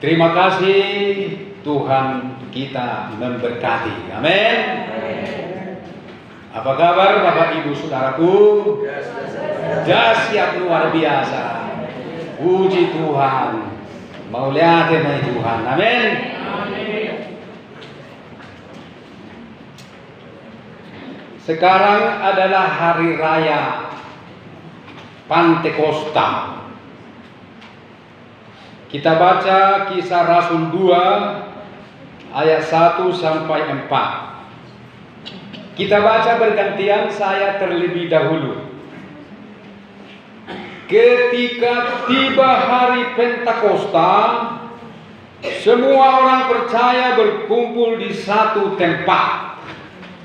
Terima kasih Tuhan kita memberkati. Amin. Apa kabar Bapak Ibu Saudaraku? Dahsyat luar biasa. Puji Tuhan. Mau lihat nama Tuhan. Amin. Sekarang adalah hari raya Pantekosta. Kita baca Kisah Rasul 2 ayat 1 sampai 4. Kita baca bergantian, saya terlebih dahulu. Ketika tiba hari Pentakosta, semua orang percaya berkumpul di satu tempat.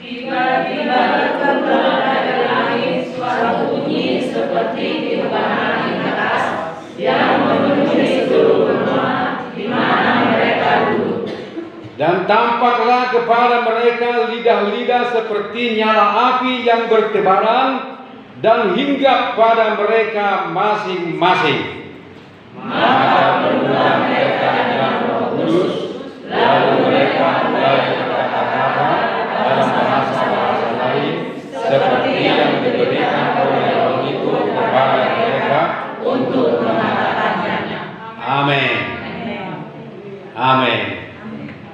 Tiba-tiba terdengar dari langit suatu bunyi seperti tiupan angin keras yang memenuhi seluruh rumah di mana mereka duduk. Dan tampaklah kepada mereka lidah-lidah seperti nyala api yang bertebaran dan hinggap pada mereka masing-masing. Maka penuhlah mereka dengan Roh Kudus, lalu mereka mulai berkata-kata dalam bahasa-bahasa lain seperti yang diberikan oleh Roh itu kepada mereka untuk mengatakannya. Amin. Amin.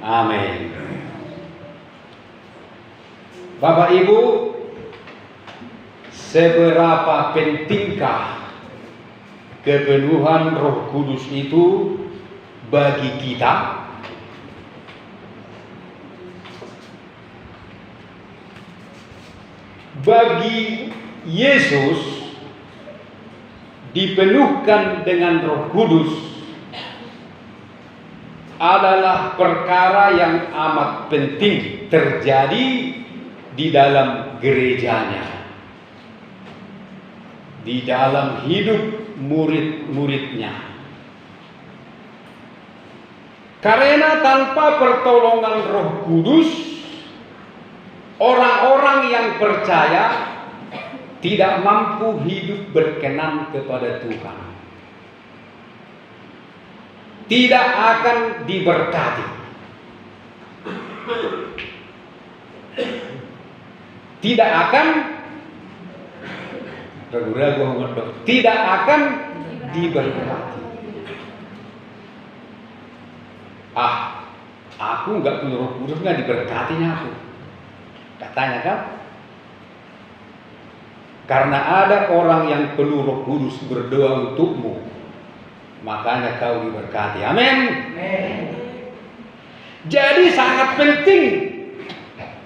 Amin. Bapak Ibu, seberapa pentingkah kepenuhan Roh Kudus itu bagi kita? Bagi Yesus dipenuhkan dengan Roh Kudus adalah perkara yang amat penting terjadi di dalam gerejanya, di dalam hidup murid-muridnya. Karena tanpa pertolongan Roh Kudus, orang-orang yang percaya tidak mampu hidup berkenan kepada Tuhan, tidak akan diberkati, tidak akan tidak akan diberkati. Aku nggak punya Roh Kudus, nggak diberkatinya aku, katanya kan? Karena ada orang yang penuh Roh Kudus berdoa untukmu, makanya kau diberkati. Amin. Jadi sangat penting.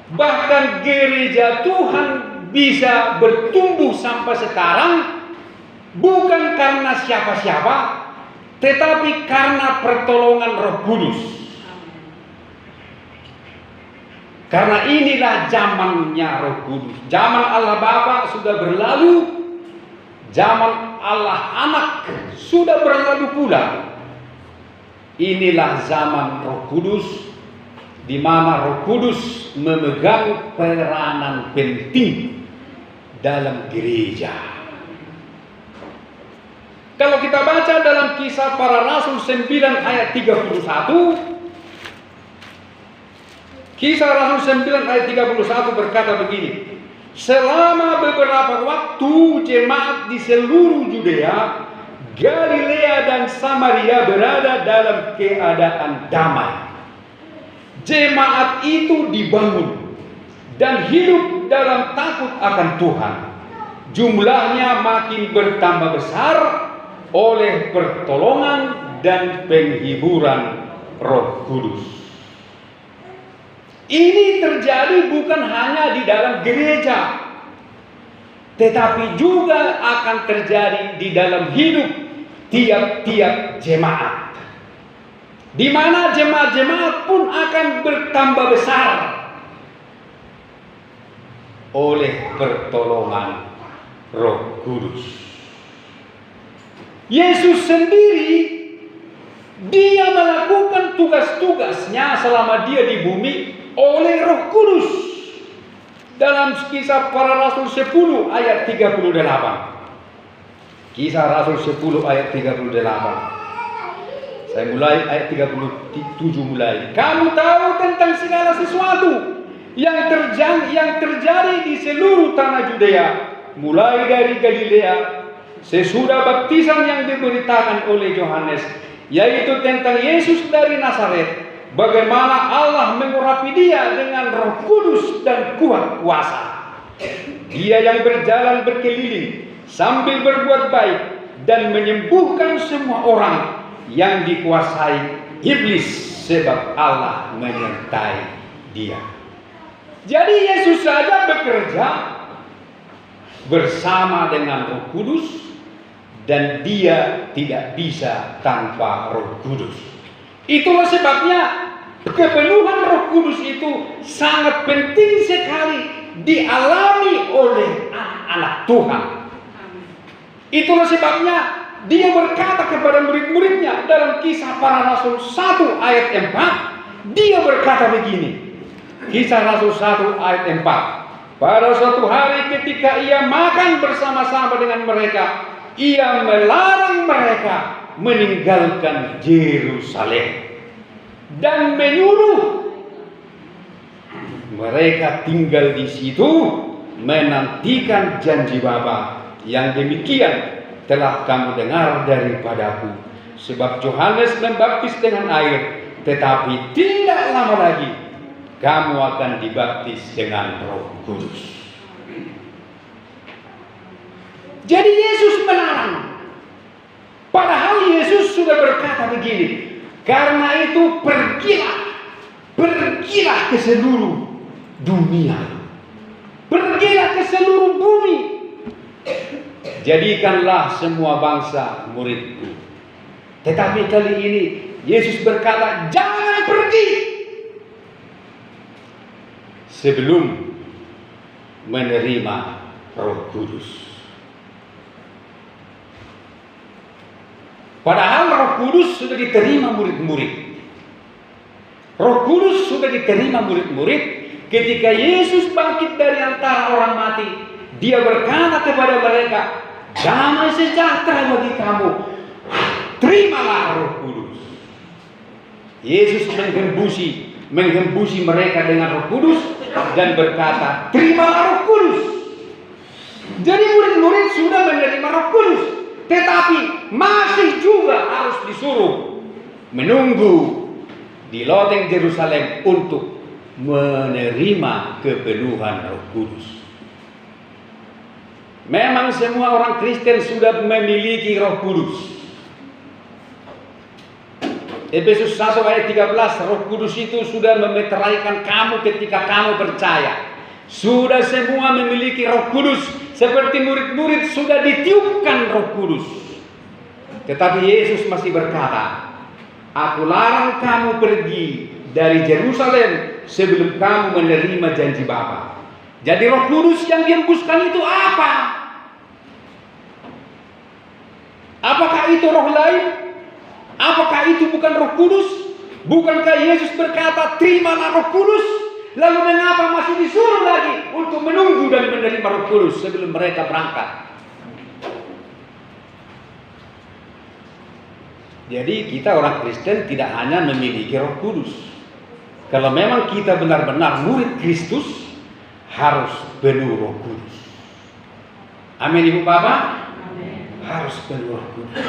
Bahkan gereja Tuhan bisa bertumbuh sampai sekarang bukan karena siapa-siapa, tetapi karena pertolongan Roh Kudus. Karena inilah zamannya Roh Kudus. Zaman Allah Bapa sudah berlalu, zaman Allah Anak sudah berlalu pula. Inilah zaman Roh Kudus, di mana Roh Kudus memegang peranan penting dalam gereja. Kalau kita baca dalam Kisah Para Rasul 9 ayat 31, Kisah Rasul 9 ayat 31 berkata begini: selama beberapa waktu jemaat di seluruh Yudea, Galilea dan Samaria berada dalam keadaan damai. Jemaat itu dibangun dan hidup dalam takut akan Tuhan. Jumlahnya makin bertambah besar oleh pertolongan dan penghiburan Roh Kudus. Ini terjadi bukan hanya di dalam gereja, tetapi juga akan terjadi di dalam hidup tiap-tiap jemaat, di mana jemaat-jemaat pun akan bertambah besar oleh pertolongan Roh Kudus. Yesus sendiri, dia melakukan tugas-tugasnya selama dia di bumi oleh Roh Kudus. Dalam Kisah Para Rasul 10 ayat 38. Kisah Rasul 10 ayat 38. Saya mulai ayat 37 mulai. Kamu tahu tentang segala sesuatu yang terjadi di seluruh tanah Yudea, mulai dari Galilea, sesudah baptisan yang diberitakan oleh Yohanes, yaitu tentang Yesus dari Nazaret, bagaimana Allah mengurapi dia dengan Roh Kudus dan kuat kuasa. Dia yang berjalan berkeliling sambil berbuat baik dan menyembuhkan semua orang yang dikuasai iblis, sebab Allah menyertai dia. Jadi Yesus saja bekerja bersama dengan Roh Kudus, dan dia tidak bisa tanpa Roh Kudus. Itulah sebabnya kepenuhan Roh Kudus itu sangat penting sekali dialami oleh anak-anak Tuhan. Itulah sebabnya dia berkata kepada murid-muridnya dalam Kisah Para Rasul 1 ayat 4, dia berkata begini. Kisah Rasul 1 ayat 4. Pada suatu hari ketika ia makan bersama-sama dengan mereka, ia melarang mereka meninggalkan Yerusalem dan menyuruh mereka tinggal di situ menantikan janji Bapa yang demikian telah kamu dengar daripadaku. Sebab Yohanes membaptis dengan air, tetapi tidak lama lagi kamu akan dibaptis dengan Roh Kudus. Jadi Yesus melarang. Padahal Yesus sudah berkata begini, karena itu pergilah ke seluruh dunia, pergilah ke seluruh bumi, jadikanlah semua bangsa muridku. Tetapi kali ini Yesus berkata, jangan pergi sebelum menerima Roh Kudus. Padahal Roh Kudus sudah diterima murid-murid. Roh Kudus sudah diterima murid-murid ketika Yesus bangkit dari antara orang mati. Dia berkata kepada mereka, damai sejahtera bagi kamu, terimalah Roh Kudus. Yesus menggembusi mereka dengan Roh Kudus dan berkata, terimalah Roh Kudus. Jadi murid-murid sudah menerima Roh Kudus, tetapi masih juga harus disuruh menunggu di loteng Yerusalem untuk menerima kepenuhan Roh Kudus. Memang semua orang Kristen sudah memiliki Roh Kudus. Efesus 1 ayat 13, Roh Kudus itu sudah memeteraikan kamu ketika kamu percaya. Sudah semua memiliki Roh Kudus, seperti murid-murid sudah ditiupkan Roh Kudus. Tetapi Yesus masih berkata, aku larang kamu pergi dari Yerusalem sebelum kamu menerima janji Bapa. Jadi Roh Kudus yang dihembuskan itu apa? Apakah itu roh lain? Apakah itu bukan Roh Kudus? Bukankah Yesus berkata, terimalah Roh Kudus? Lalu mengapa masih disuruh lagi untuk menunggu dan menerima Roh Kudus sebelum mereka berangkat? Jadi kita orang Kristen tidak hanya memiliki Roh Kudus. Kalau memang kita benar-benar murid Kristus, harus penuh Roh Kudus. Amin, Ibu Bapak? Amin. Harus penuh Roh Kudus.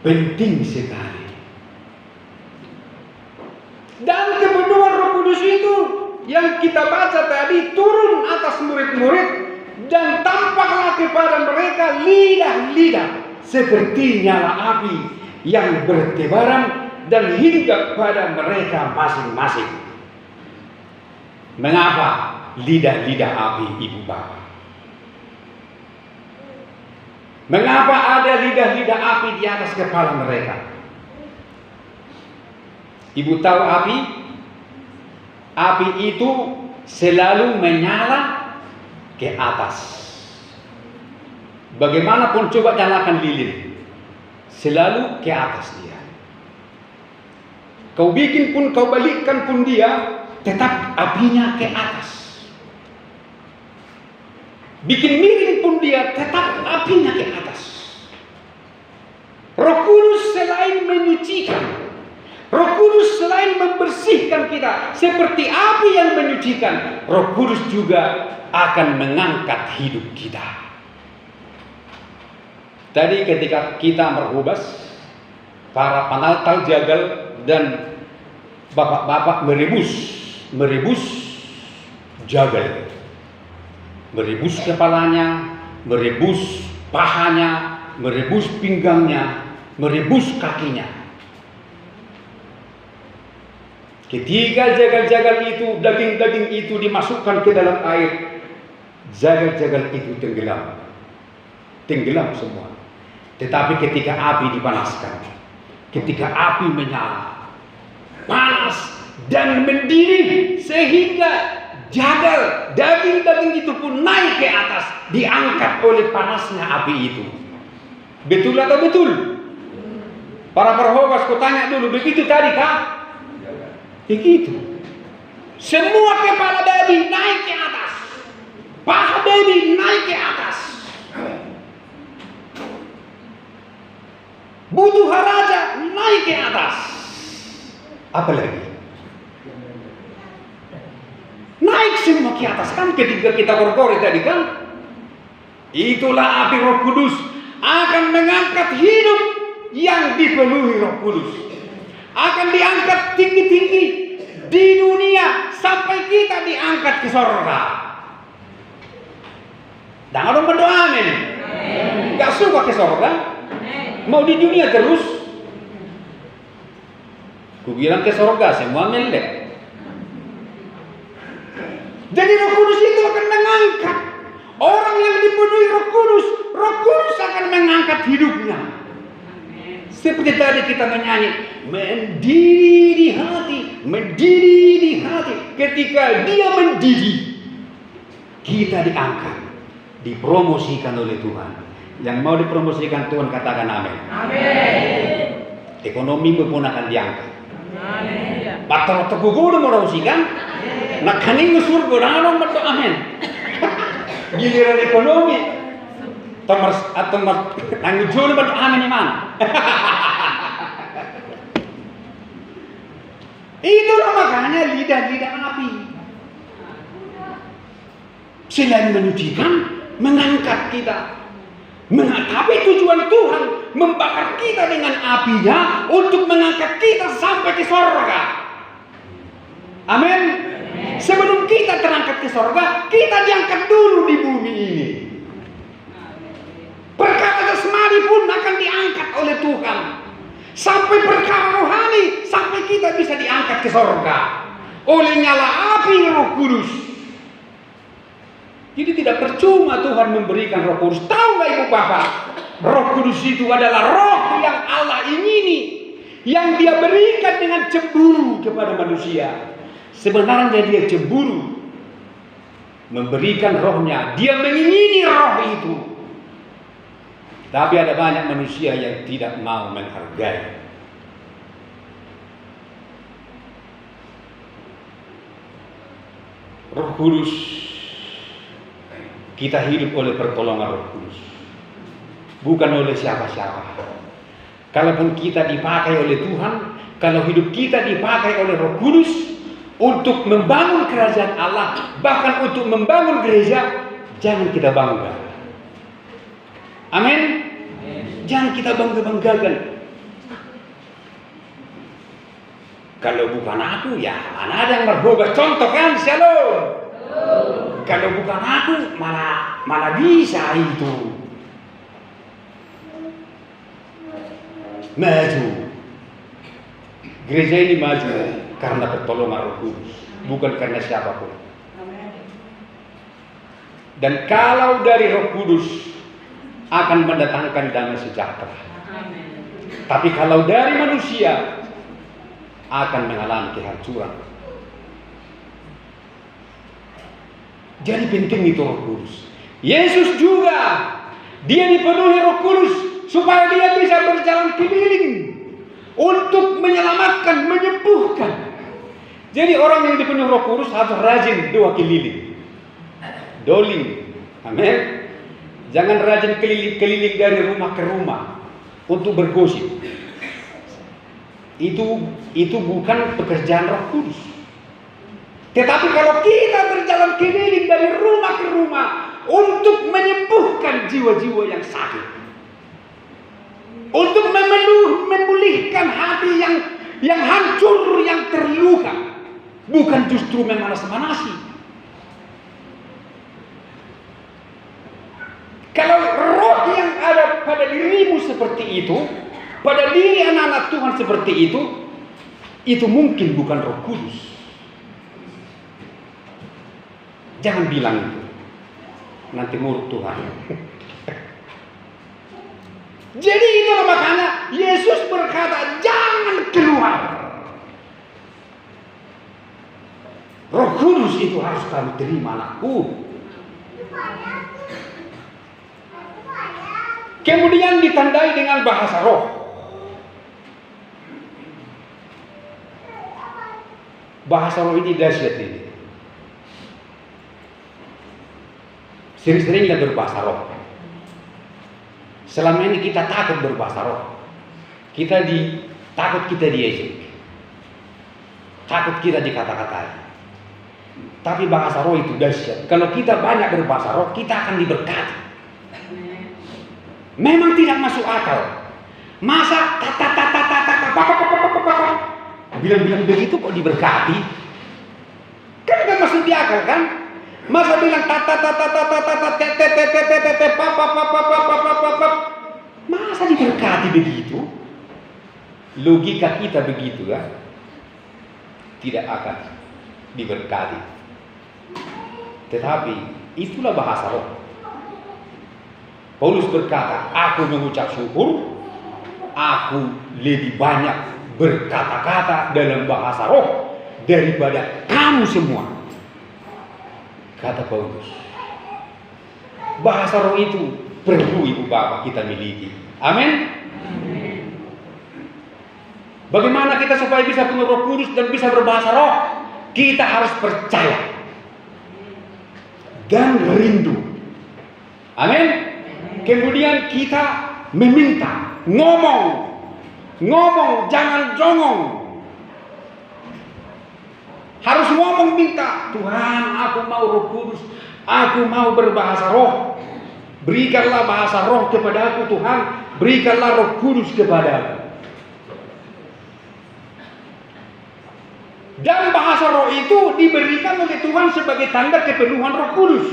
Penting sekali. Dan kepenuhan Roh Kudus itu yang kita baca tadi turun atas murid-murid dan tampaklah kepada mereka lidah-lidah seperti nyala api yang bertebaran dan hinggap pada mereka masing-masing. Mengapa lidah-lidah api, Ibu Bapak? Mengapa ada lidah-lidah api di atas kepala mereka? Ibu tahu api? Api itu selalu menyala ke atas. Bagaimanapun coba nyalakan lilin, selalu ke atas dia. Kau bikin pun, kau balikkan pun dia, tetap apinya ke atas. Bikin miring pun dia, tetap apinya ke atas. Roh Kudus selain menyucikan, Roh Kudus selain membersihkan kita seperti api yang menyucikan, Roh Kudus juga akan mengangkat hidup kita. Tadi ketika kita merubas, para penaltal jagal dan bapak-bapak merebus jagal, merebus kepalanya, merebus pahanya, merebus pinggangnya, merebus kakinya. Ketika jagal-jagal itu, daging-daging itu dimasukkan ke dalam air, jagal-jagal itu tenggelam semua. Tetapi ketika api dipanaskan, ketika api menyala, panas dan mendidih, sehingga jagal, daging-daging itu pun naik ke atas, diangkat oleh panasnya api itu. Betul atau betul? Para perhobas, ku tanya dulu, begitu tadi kah? Begitu. Semua kepala babi naik ke atas, paha babi naik ke atas. Butuh raja naik ke atas. Apa lagi? Naik semua ke atas kan ketika kita korek tadi kan? Itulah api Roh Kudus akan mengangkat hidup yang dipenuhi Roh Kudus. Akan diangkat tinggi-tinggi di dunia sampai kita diangkat ke surga. Dan orang berdoa amin. Gak suka ke surga? Mau di dunia terus? Ku bilang ke surga semua melek. Jadi Roh Kudus itu akan mengangkat orang yang dipenuhi Roh Kudus. Roh Kudus akan mengangkat hidupnya. Seperti tadi kita menyanyi, mendidih di hati, mendidih di hati. Ketika dia mendidih, kita diangkat, dipromosikan oleh Tuhan. Yang mau dipromosikan Tuhan katakan amin. Amin. Ekonomi pun akan diangkat. Batal tergugur merosikan. Nak kaning surga dan berdoa amin. Giliran ekonomi, atau nanggung jual berdoa amin di mana? Itulah makanya lidah-lidah api. Selain menyucikan, mengangkat kita. Tapi tujuan Tuhan membakar kita dengan apinya untuk mengangkat kita sampai ke surga. Amin. Sebelum kita terangkat ke surga, kita diangkat dulu di bumi ini. Perkara jasmani pun akan diangkat oleh Tuhan. Sampai perkara rohani, sampai kita bisa diangkat ke surga oleh nyala api Roh Kudus. Jadi tidak percuma Tuhan memberikan Roh Kudus. Tahu nggak Ibu Bapak? Roh Kudus itu adalah roh yang Allah ingini, yang Dia berikan dengan cemburu kepada manusia. Sebenarnya Dia cemburu memberikan rohnya. Dia mengingini roh itu. Tapi ada banyak manusia yang tidak mau menghargai. Roh Kudus, kita hidup oleh pertolongan Roh Kudus, bukan oleh siapa-siapa. Kalaupun kita dipakai oleh Tuhan, kalau hidup kita dipakai oleh Roh Kudus untuk membangun kerajaan Allah, bahkan untuk membangun gereja, jangan kita bangga. Amin. Jangan kita bangga-banggakan. Kalau bukan aku, ya mana ada yang berubah. Contoh kan, shalom. Kalau bukan aku, mana bisa itu. Maju. Gereja ini maju karena pertolongan Roh Kudus, bukan karena siapapun. Dan kalau dari Roh Kudus akan mendatangkan damai sejahtera. Tapi kalau dari manusia akan mengalami kehancuran. Jadi penting itu Roh Kudus. Yesus juga, Dia dipenuhi Roh Kudus supaya Dia bisa berjalan keliling untuk menyelamatkan, menyembuhkan. Jadi orang yang dipenuhi Roh Kudus harus rajin doa keliling, doling. Amin. Jangan rajin keliling-keliling dari rumah ke rumah untuk bergosip. Itu bukan pekerjaan Roh Kudus. Tetapi kalau kita berjalan keliling dari rumah ke rumah untuk menyembuhkan jiwa-jiwa yang sakit, untuk memulihkan hati yang hancur, yang terluka, bukan justru memanas-manasi. Kalau roh yang ada pada dirimu seperti itu, pada diri anak-anak Tuhan seperti itu mungkin bukan Roh Kudus. Jangan bilang itu, nanti murka Tuhan. Jadi itulah makanya Yesus berkata, jangan keluar. Roh Kudus itu harus kamu terima, anakku. Kemudian ditandai dengan bahasa roh. Bahasa roh ini dahsyat ini. Sering-sering kita berbahasa roh. Selama ini kita takut berbahasa roh. Takut kita diejek. Takut kita dikata-katai. Tapi bahasa roh itu dahsyat. Kalau kita banyak berbahasa roh, kita akan diberkati. Memang tidak masuk akal. Masa bilang begitu kok diberkati? Kan gak masuk di akal kan? Masa bilang masa diberkati begitu? Logika kita begitu ya? Tidak akan diberkati. Tetapi itulah bahasa roh. Paulus berkata, aku mengucap syukur, aku lebih banyak berkata-kata dalam bahasa roh daripada kamu semua. Kata Paulus. Bahasa roh itu perlu ibu bapak kita miliki. Amin. Bagaimana kita supaya bisa punya Roh Kudus dan bisa berbahasa roh? Kita harus percaya dan rindu. Amin. Kemudian kita meminta, ngomong, jangan jongong. Harus ngomong minta, Tuhan, aku mau Roh Kudus, aku mau berbahasa roh. Berikanlah bahasa roh kepada aku, Tuhan. Berikanlah Roh Kudus kepada aku. Dan bahasa roh itu diberikan oleh Tuhan sebagai tanda kepenuhan Roh Kudus.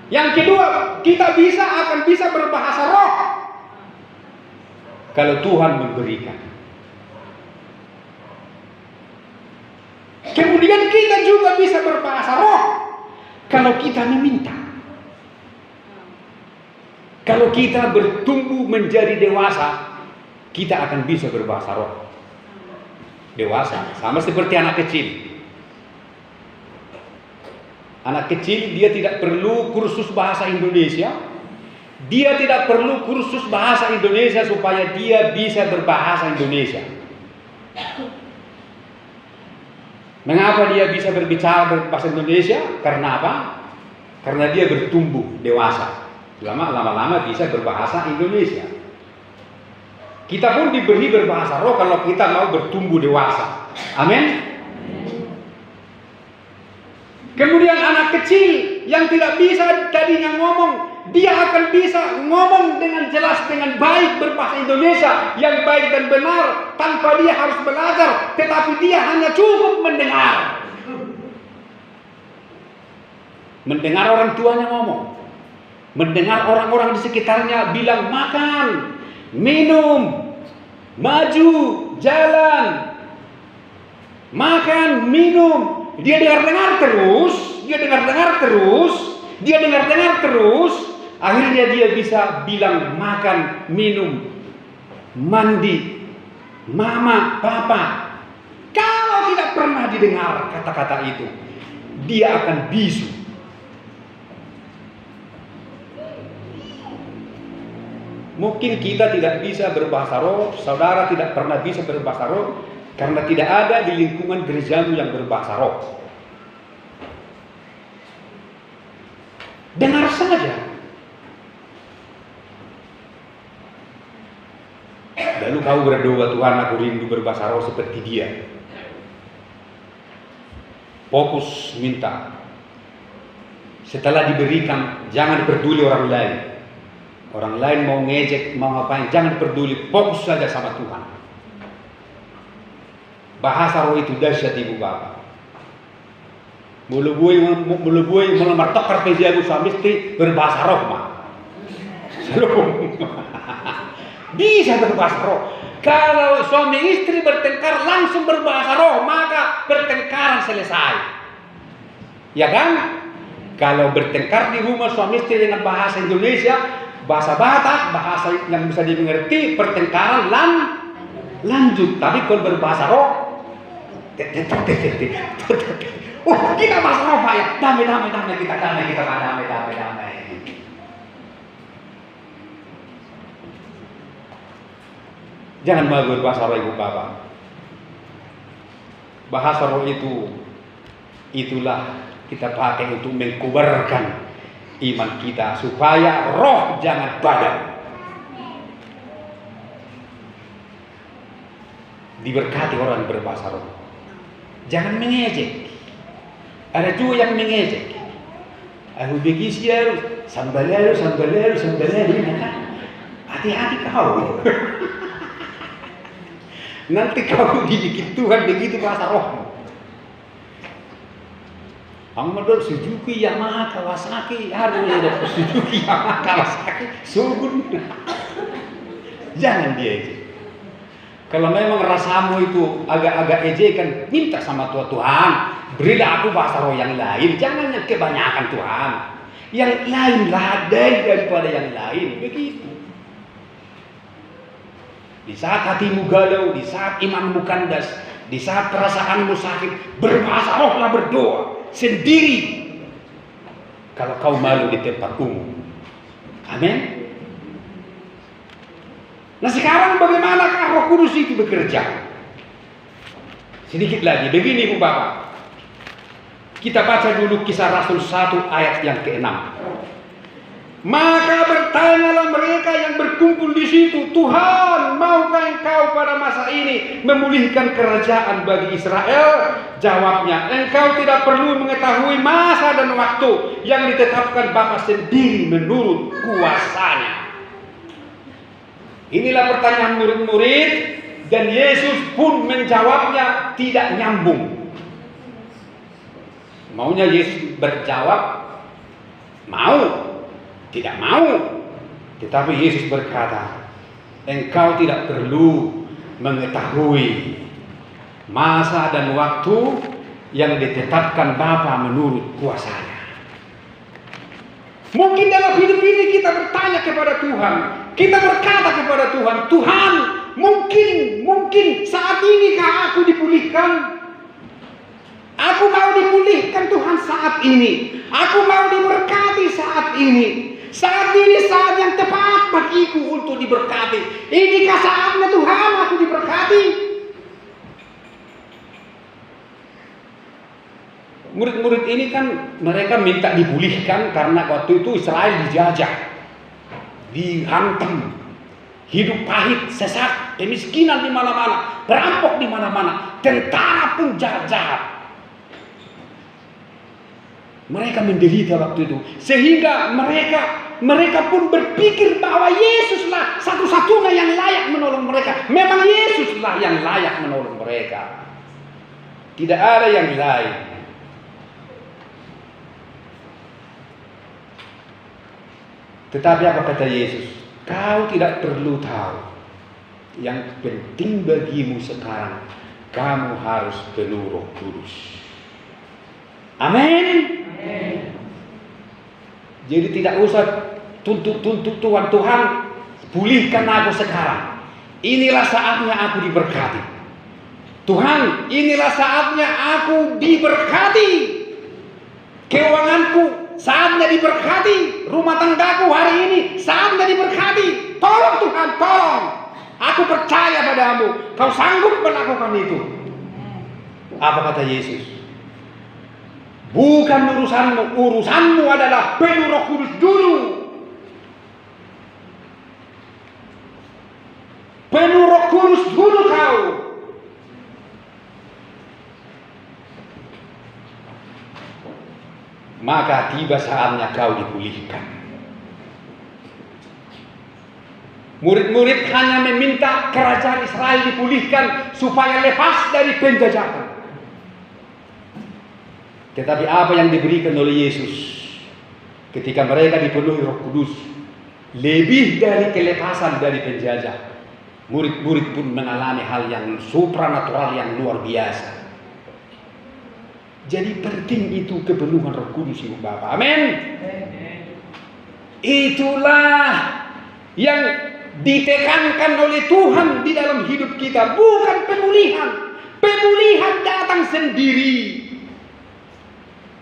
Yang kedua, kita akan bisa berbahasa roh kalau Tuhan memberikan. Kemudian kita juga bisa berbahasa roh kalau kita meminta. Kalau kita bertumbuh menjadi dewasa, kita akan bisa berbahasa roh. Dewasa, sama seperti anak kecil. Anak kecil dia tidak perlu kursus bahasa Indonesia. Dia tidak perlu kursus bahasa Indonesia supaya dia bisa berbahasa Indonesia. Mengapa dia bisa berbicara berbahasa Indonesia? Karena apa? Karena dia bertumbuh dewasa. Lama-lama bisa berbahasa Indonesia. Kita pun diberi berbahasa roh kalau kita mau bertumbuh dewasa. Amin. Kemudian anak kecil yang tidak bisa tadinya ngomong, dia akan bisa ngomong dengan jelas, dengan baik berbahasa Indonesia yang baik dan benar tanpa dia harus belajar, tetapi dia hanya cukup mendengar. Mendengar orang tuanya ngomong, mendengar orang-orang di sekitarnya bilang makan, minum, maju, jalan, makan, minum. Dia dengar-dengar terus, akhirnya dia bisa bilang makan, minum, mandi, mama, papa. Kalau tidak pernah didengar kata-kata itu, dia akan bisu. Mungkin kita tidak bisa berbahasa roh, saudara tidak pernah bisa berbahasa roh, karena tidak ada di lingkungan gerejamu yang berbahasa roh. Dengar saja. engkau berdoa, Tuhan aku rindu berbahasa roh seperti dia. Fokus minta. Setelah diberikan, jangan peduli orang lain. Orang lain mau ngejek, mau ngapain, jangan peduli. Fokus saja sama Tuhan. Bahasa roh itu dahsyat ibu bapak. Mulu buai melamar tokar pejago suami istri berbahasa roh mah. Bisa berbahasa roh. Kalau suami istri bertengkar langsung berbahasa roh, maka pertengkaran selesai. Ya kan? Kalau bertengkar di rumah suami istri dengan bahasa Indonesia, bahasa Batak, bahasa yang bisa dimengerti, pertengkaran lanjut. Tapi kalau berbahasa roh, kita bahasa roh Pak ya, damai kita damai. Jangan malu berbahasa roh ibu bapak. Bahasa roh itulah kita pakai untuk mengkubarkan iman kita supaya roh jangan padam. Diberkati orang berbahasa roh. Jangan mengejek. Ada juga yang mengejek. Aku begitu sambalalu. Hati-hati kau. Nanti kau digigit Tuhan begitu bahasa rohmu. Amador Suzuki, Yamaha, Kawasaki, ada Suzuki, Yamaha, Kawasaki, Shogun. Jangan dia ejek. Kalau memang rasamu itu agak-agak ejekan, minta sama Tuhan, berilah aku bahasa roh yang lain. Jangan yang kebanyakan Tuhan. Yang lain ladai daripada yang lain. Begitu. Di saat hatimu galau, di saat imanmu kandas, di saat perasaanmu sakit, berbahasa rohlah berdoa sendiri. Kalau kau malu di tempat umum. Amin. Nah sekarang bagaimanakah Roh Kudus itu bekerja? Sedikit lagi, begini Bu Bapak. Kita baca dulu Kisah Rasul 1 ayat yang ke-6. Maka bertanyalah mereka yang berkumpul di situ, Tuhan, maukah Engkau pada masa ini memulihkan kerajaan bagi Israel? Jawabnya, Engkau tidak perlu mengetahui masa dan waktu yang ditetapkan Bapa sendiri menurut kuasanya. Inilah pertanyaan murid-murid, dan Yesus pun menjawabnya tidak nyambung. Maunya Yesus berjawab, mau. Tidak mau. Tetapi Yesus berkata, engkau tidak perlu mengetahui masa dan waktu yang ditetapkan Bapa menurut kuasanya. Mungkin dalam hidup ini kita bertanya kepada Tuhan, kita berkata kepada Tuhan, Tuhan, mungkin saat ini kah aku dipulihkan? Aku mau dipulihkan Tuhan saat ini. Aku mau diberkati saat ini. Saat ini saat yang tepat bagiku untuk diberkati. Inikah saatnya Tuhan aku diberkati? Murid-murid ini kan mereka minta dipulihkan karena waktu itu Israel dijajah, dihantam, hidup pahit, sesak, kemiskinan di mana-mana, perampok di mana-mana, tentara pun jahat-jahat. Mereka menderita waktu itu, sehingga mereka pun berpikir bahwa Yesuslah satu-satunya yang layak menolong mereka. Memang Yesuslah yang layak menolong mereka. Tidak ada yang lain. Tetapi apa kata Yesus? Kau tidak perlu tahu. Yang penting bagimu sekarang, kamu harus penuh Roh Kudus. Amin. Jadi tidak usah tuntut Tuhan, pulihkan aku sekarang. Inilah saatnya aku diberkati. Tuhan, inilah saatnya aku diberkati. Keuanganku saatnya diberkati. Rumah tanggaku hari ini saatnya diberkati. Tolong Tuhan, tolong. Aku percaya padamu. Kau sanggup melakukan itu. Apa kata Yesus? Bukan urusanmu adalah penuh Roh Kudus dulu. penuh Roh Kudus dulu kau. Maka tiba saatnya kau dipulihkan. Murid-murid hanya meminta kerajaan Israel dipulihkan supaya lepas dari penjajahan. Tetapi apa yang diberikan oleh Yesus ketika mereka dipenuhi Roh Kudus, lebih dari kelepasan dari penjajah. Murid-murid pun mengalami hal yang supranatural yang luar biasa. Jadi penting itu kepenuhan Roh Kudus, Ibu Bapak. Amin. Itulah yang ditekankan oleh Tuhan di dalam hidup kita, bukan pemulihan. Pemulihan datang sendiri.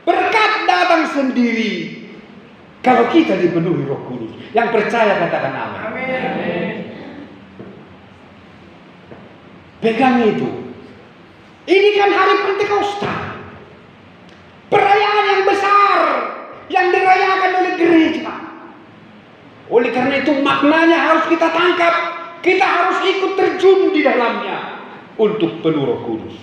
Berkat datang sendiri. Kalau kita dipenuhi Roh Kudus. Yang percaya katakan amin. Amin. Pegang itu. Ini kan hari Pentakosta. Perayaan yang besar yang dirayakan oleh gereja. Oleh karena itu maknanya harus kita tangkap. Kita harus ikut terjun di dalamnya untuk penuh Roh Kudus.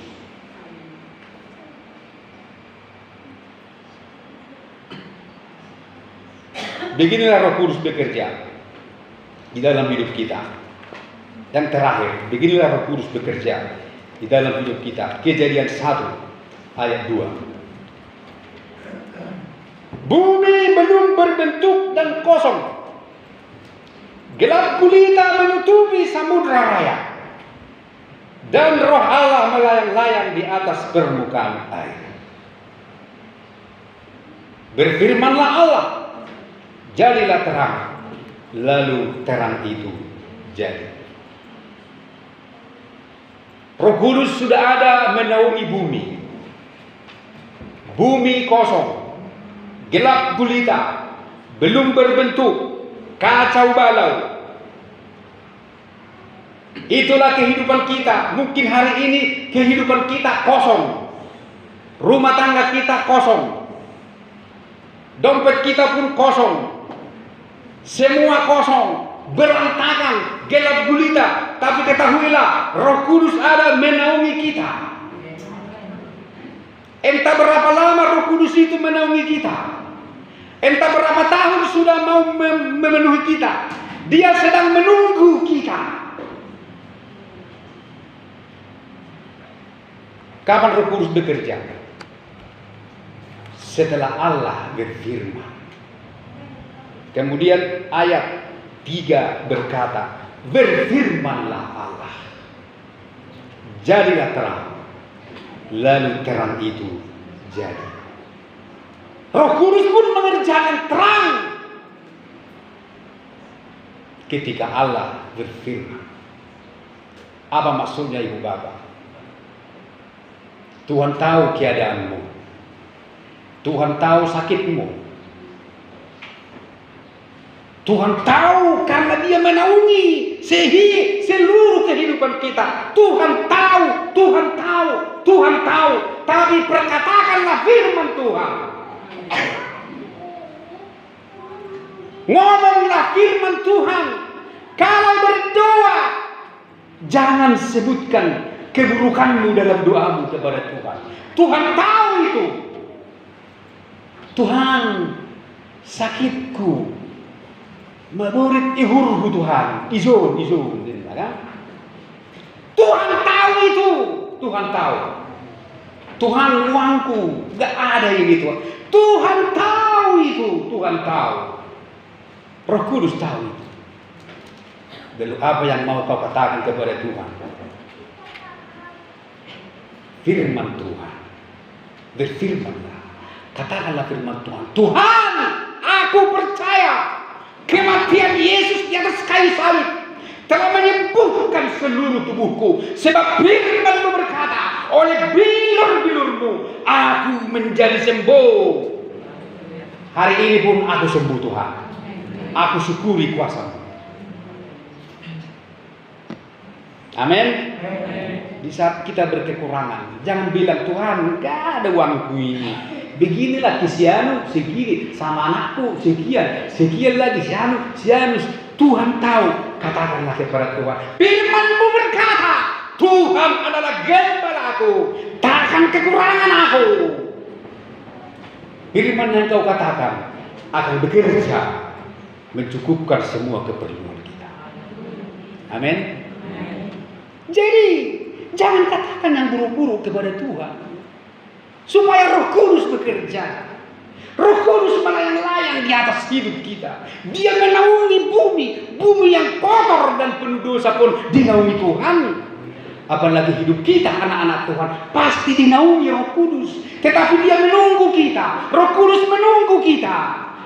Beginilah Roh Kudus bekerja di dalam hidup kita. Yang terakhir, beginilah Roh Kudus bekerja di dalam hidup kita. Kejadian 1 ayat 2. Bumi belum berbentuk dan kosong. Gelap gulita menutupi samudra raya. Dan Roh Allah melayang-layang di atas permukaan air. Berfirmanlah Allah, jadilah terang. Lalu terang itu jadi. Roh Kudus sudah ada menaungi bumi. Bumi kosong, gelap gulita, belum berbentuk, kacau balau. Itulah kehidupan kita. Mungkin hari ini kehidupan kita kosong. Rumah tangga kita kosong. Dompet kita pun kosong. Semua kosong, berantakan, gelap gulita. Tapi ketahuilah, Roh Kudus ada menaungi kita. Entah berapa lama Roh Kudus itu menaungi kita. Entah berapa tahun sudah mau memenuhi kita. Dia sedang menunggu kita. Kapan Roh Kudus bekerja? Setelah Allah berfirman. Kemudian ayat 3 berkata, berfirmanlah Allah, jadilah terang. Lalu terang itu jadi. Roh Kudus pun mengerjakan terang ketika Allah berfirman. Apa maksudnya, Ibu Bapak? Tuhan tahu keadaanmu. Tuhan tahu sakitmu. Tuhan tahu karena Dia menaungi seluruh kehidupan kita. Tuhan tahu, Tuhan tahu, Tuhan tahu. Tapi perkatakanlah firman Tuhan. Ngomonglah firman Tuhan. Kalau berdoa, jangan sebutkan keburukanmu dalam doamu kepada Tuhan. Tuhan tahu itu. Tuhan, sakitku menurut ihurku Tuhan, izon, kan? Tuhan tahu itu, Tuhan tahu. Tuhan, uangku gak ada ini Tuhan. Tuhan tahu itu, Tuhan tahu. Roh Kudus tahu itu. Lalu apa yang mau kau katakan kepada Tuhan? Firman Tuhan. Berfirmanlah. Katakanlah firman Tuhan. Tuhan, aku percaya kematian Yesus di atas kayu salib telah menyembuhkan seluruh tubuhku. Sebab firman-Mu berkata, oleh bilur-bilur-Mu aku menjadi sembuh. Hari ini pun aku sembuh Tuhan. Aku syukuri kuasa-Mu. Amin. Di saat kita berkekurangan, jangan bilang Tuhan gak ada uangku ini. Beginilah kesianu segini, sama anakku sekian lagi sianu. Tuhan tahu katakanlah kepada Tuhan, firman-Mu berkata, Tuhan adalah gembalaku, takkan kekurangan aku. Firman yang kau katakan akan bekerja mencukupkan semua keperluan kita. Amin. Jadi jangan katakan yang buruk-buruk kepada Tuhan, supaya Roh Kudus bekerja. Roh Kudus melayang-layang di atas hidup kita. Dia menaungi bumi yang kotor dan penuh dosa pun dinaungi Tuhan. Apalagi hidup kita anak-anak Tuhan pasti dinaungi Roh Kudus. Tetapi Dia menunggu kita. Roh Kudus menunggu kita.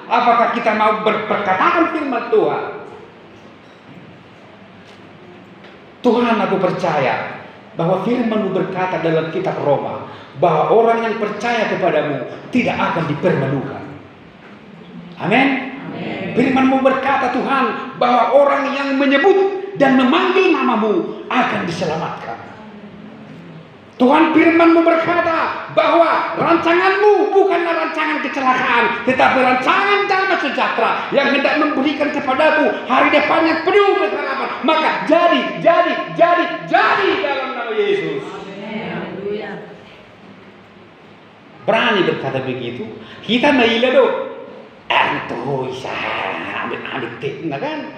Apakah kita mau berkatakan firman Tuhan? Tuhan, aku percaya bahwa firman-Mu berkata dalam kitab Roma bahwa orang yang percaya kepadamu tidak akan dipermalukan. Amin. Firman-Mu berkata Tuhan bahwa orang yang menyebut dan memanggil nama-Mu akan diselamatkan. Tuhan, firman-Mu berkata bahwa rancangan-Mu bukanlah rancangan kecelakaan, tetapi rancangan damai sejahtera yang hendak memberikan kepadaku hari depan yang penuh berharapan. Maka jadi dalam nama Yesus. Berani berkata begitu. Kita naila do. Anto isa ambil tekna kan.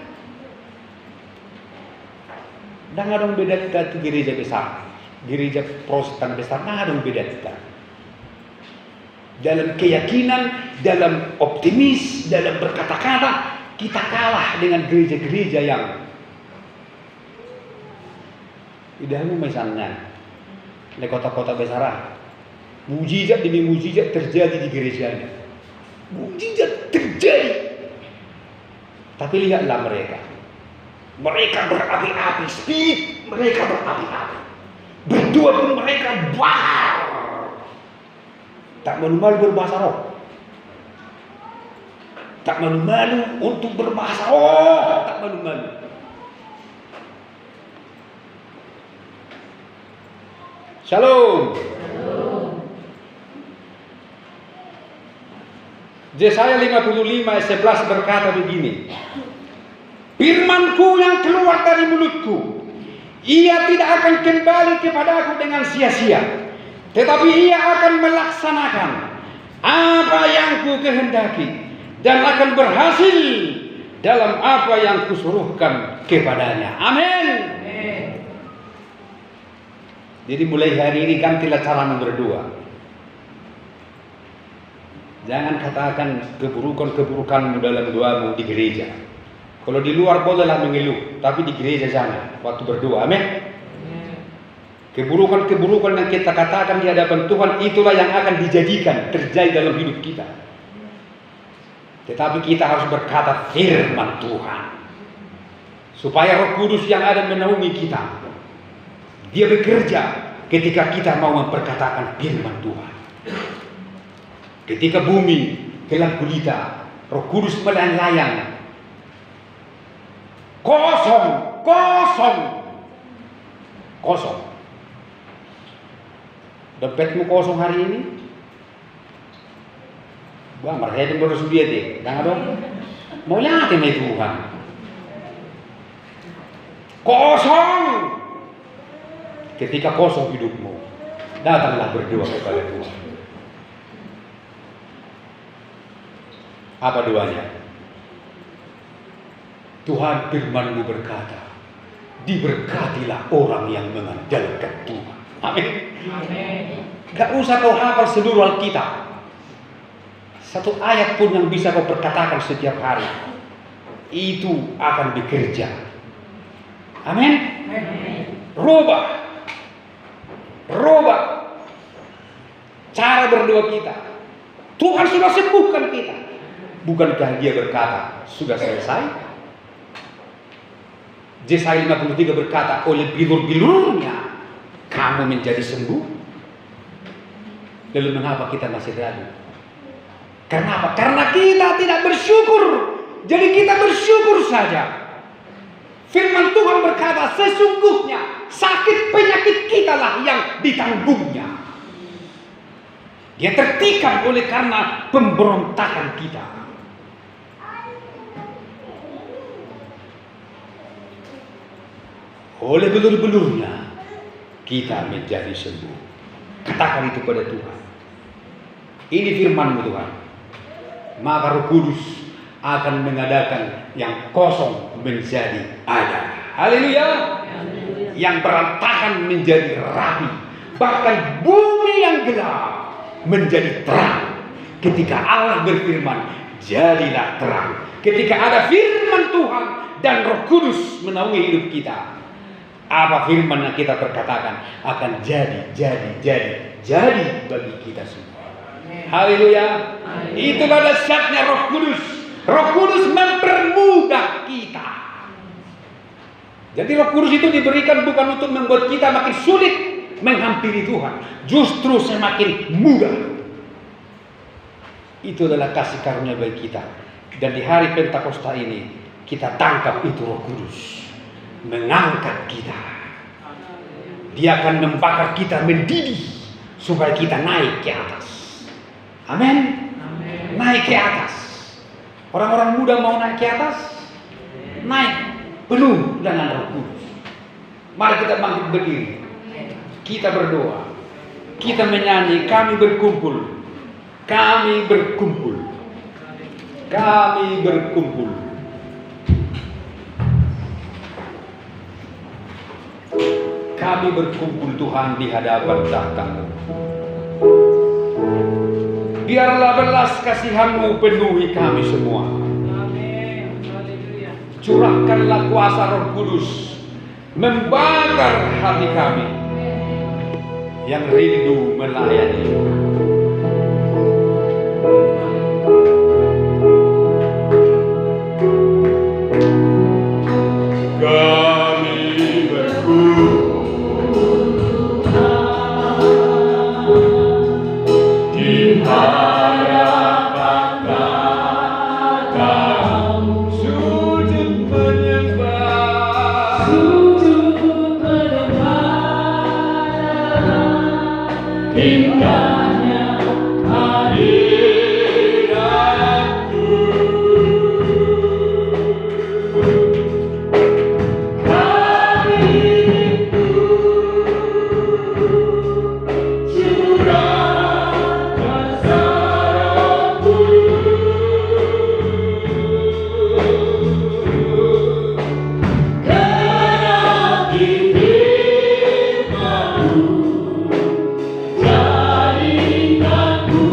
Dan ada beda kita itu gereja besar. Gereja Protestan besar, nah ada beda kita. Dalam keyakinan, dalam optimis, dalam berkata-kata, kita kalah dengan gereja-gereja yang idahmu misalnya di kota-kota besar, mujizat demi mujizat terjadi di gerejanya. Mujizat terjadi. Tapi lihatlah mereka. Mereka berapi-api, spirit mereka berapi-api. Berdua pun mereka bakar. Tak malu-malu berbahasa roh. Tak malu-malu untuk berbahasa roh. Tak malu-malu. Shalom. Yesaya 55 ayat 11 berkata begini. Firman-Ku yang keluar dari mulutku, ia tidak akan kembali kepadaku dengan sia-sia, tetapi ia akan melaksanakan apa yang Ku kehendaki dan akan berhasil dalam apa yang Kusuruhkan kepadanya. Amin. Jadi mulai hari ini gantilah cara berdua. Jangan katakan keburukan-keburukanmu dalam doamu di gereja. Kalau di luar bolehlah mengeluh, tapi di gereja jangan waktu berdoa. Amin. Keburukan-keburukan yang kita katakan di hadapan Tuhan, itulah yang akan dijadikan terjadi dalam hidup kita. Tetapi kita harus berkata firman Tuhan, supaya Roh Kudus yang ada menaungi kita, Dia bekerja ketika kita mau memperkatakan firman Tuhan. Ketika bumi gelap gulita, Roh Kudus melayang-layang. Kosong. Dompetmu kosong hari ini? Bang, mereka yang bersedia deh. Jangan dong. Mau lihat ini Tuhan. Kosong. Ketika kosong hidupmu, datanglah berdoa kepada Tuhan. Apa doanya? Tuhan, firman-Mu berkata, diberkatilah orang yang mengandalkan Tuhan. Amin. Gak usah kau hafal seluruh Alkitab. Satu ayat pun yang bisa kau perkatakan setiap hari, itu akan bekerja. Amin. Rubah cara berdoa kita. Tuhan sudah sembuhkan kita. Bukankah Dia berkata sudah selesai? Yesaya 53 berkata, oleh bilur-bilurnya kamu menjadi sembuh. Lalu mengapa kita masih ragu? Kenapa? Karena kita tidak bersyukur. Jadi kita bersyukur saja. Firman Tuhan berkata, sesungguhnya sakit penyakit kita lah yang ditanggungnya. Dia tertikam oleh karena pemberontakan kita. oleh belur-belurnya kita menjadi sembuh. Katakan itu pada Tuhan. Ini firman-Mu Tuhan. Maka Roh Kudus akan mengadakan yang kosong menjadi ada. Haleluya. Yang berantakan menjadi rapi. Bahkan bumi yang gelap menjadi terang. Ketika Allah berfirman, jadilah terang. Ketika ada firman Tuhan dan Roh Kudus menaungi hidup kita, apa firman yang kita perkatakan akan jadi bagi kita semua. Haleluya. Itulah dahsyatnya Roh Kudus. Roh Kudus mempermudah kita. Jadi Roh Kudus itu diberikan bukan untuk membuat kita makin sulit menghampiri Tuhan, justru semakin mudah. Itu adalah kasih karunia bagi kita. Dan di hari Pentakosta ini kita tangkap itu Roh Kudus mengangkat kita. Dia akan membakar kita, mendidih supaya kita naik ke atas. Amin. Naik ke atas. Orang-orang muda mau naik ke atas, naik penuh dengan Roh Kudus. Mari kita bangkit berdiri. Kita berdoa. Kita menyanyi, kami berkumpul. Kami berkumpul. Kami berkumpul. Kami berkumpul Tuhan di hadapan tahta-Mu. Biarlah belas kasihan-Mu penuhi kami semua. Curahkanlah kuasa Roh Kudus membakar hati kami yang rindu melayani. Jadikan ku